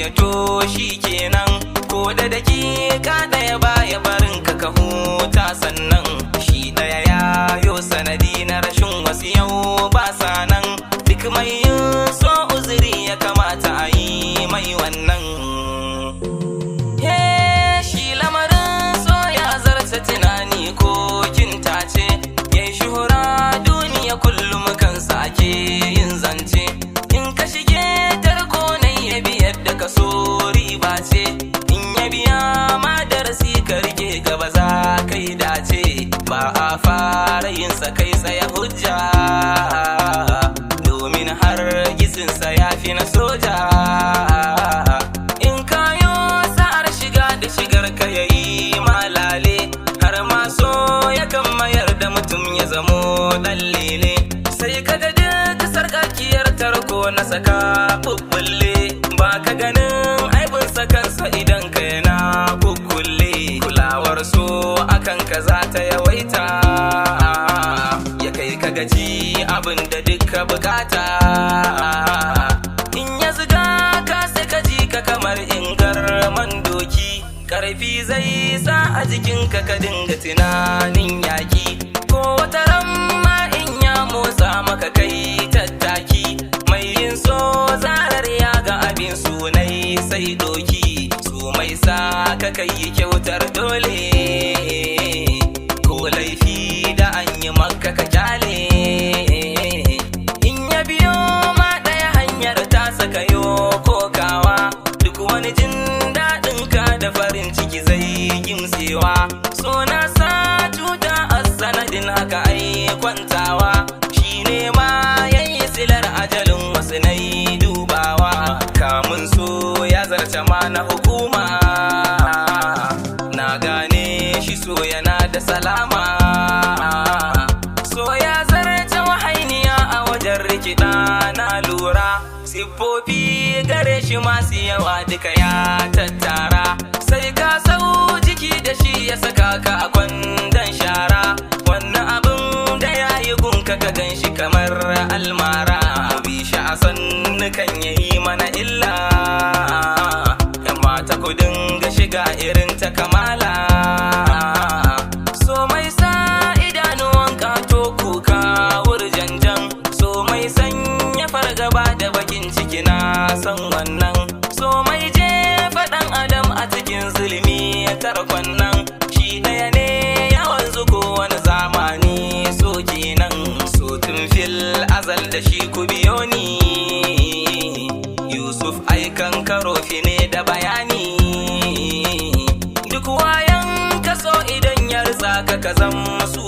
ya to shi kenan, ko da dakika ɗaya baya barin ka ka huta. Sannan shi ɗaya ya yo sanadi na rashin wasu yau ba sa nan, duk mai yin so uzuri ya kamata a yi mai wannan. Shi lamarin so ya zarta tunani ko kinta ce, yayi shuhura duniya kullum kansa ake yin zance. In ka shige tarko ne ya biyar da ka so riba ce, in ya biya ma darasi ka rike gaba za ka yi dace. Ba a fara yin sa kai tsaye hujja, domin har gizinsa ya fi na soja. In kayo sa'ar shiga da shigar ka yayi malale, har ma so yakan mayar da mutum ya zamo ɗan lele. Sai kaga duk sarƙaƙiyar tarko na saka bubbulle, ba ka ganin aibinsa kansa idan ka yana kukkulle. Kulawar so akan ka za ta yawaita, ya kai ka gaji abin da duka bukata. In ya ziga ka sai ka ji ka kamar ingarman doki, ƙarfi zai sa a jikinka ka dinga tunanin yaki. Ko wata ran ma in ya motsa maka kai tattaki, mai yin so zarar ya ga abin sunai sai doki. Su mai sa ka kai kyautar dole, ko laifi da an yi maka ka kyale. In ya biyo ma ɗaya hanyar ta saka yo kokawa, duk wani jin daɗin ka da farin ciki zai gimtsewa. So na sa cuta a sanadin haka ai kwantawa, shi ne ma yayi silar ajalin wasu na yi dubawa. Kamun so ya zarce ma na hukuma, na gane shi so yana da salama. So ya zarce wahainiya a wajen rikida na lura, siffofi gare shi masu yawa duka ya tattara. Sai ka sau jiki da shi ya saka ka a kwandon shara, wannan abin da ya yi gunka ka gan shi kamar almara. Bi shi a sannu kan yayi mana illa, yan mata ku dinga shiga irin ta kamala. So mai sa idanuwan kato kuka wurjanjan, so mai sanya fargaba da bakin ciki na san wannan. So mai jefa ɗan adam a cikin zulmi tarkon nan, shi ɗaya ne ya wanzu ko wani zamani so kenan. So tun fil azal da shi ku biyo ni, Yusuf aikan karofi ne da bayani. Duk wayan kaso idan ya ritsa ka zam su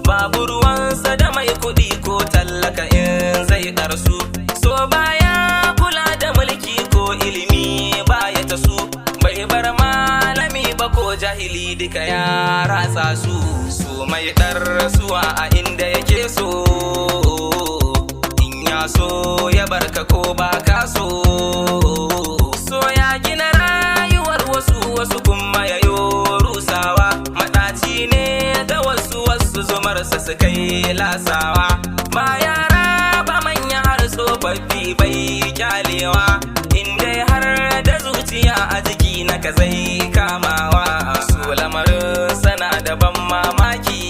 babu ruwansa da mai kuɗi ko tallaka in zai ɗarsu. So baya kula da mulki ko ilimi baya ta su, bai bar malami ba ko jahili duka ya ratsa su. So mai ɗarsuwa a inda yake so, in ya so ya barka ko ba ka so. So ya gina rayuwar wasu kuma ya yo rusawa, maɗaci ne ga wasu zumarsa su kai lasawa. Ba yara ba manya har tsofaffi bai kyalewa, inda har da zuciya a jiki na ka zai kamawa. So lamarin sana da ban mamaki,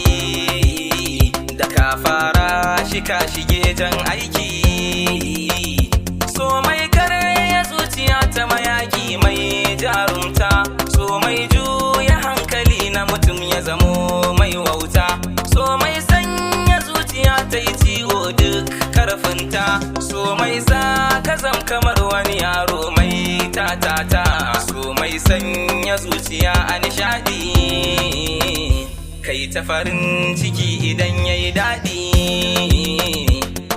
da ka fara shi ka shige jan aiki. So mai karya zuciya ta mayaki mai jarumta, so mai juya hankali na mutum ya zamo mai wauta. So mai sanya zuciya ta yi ciwo duk karfinta, so mai sa ka zam kamar wani yaro mai tatata. So mai sanya zuciya a nishadi, kai ta farin ciki idan yayi daɗi.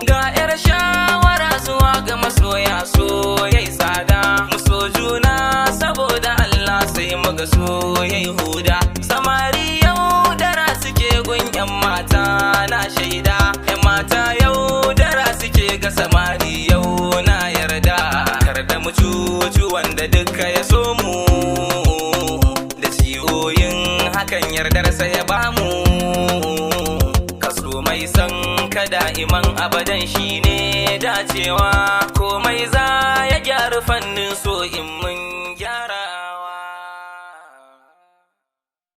Ga 'yar shawara zuwa ga masoya, so yayi tsada. Mu so juna saboda Allah, sai muga so yayi huda. Samari yau dara suke gun 'yan mata na shaida, 'yan mata yau dara suke ga samari yau na yarda. Kar da mu cucu wanda duka ya so mu, da ciwoyin hakan yardarsa ya bamu. Kaso mai san ka da'iman abadan shine dacewa, komai za ya gyara har fannin so in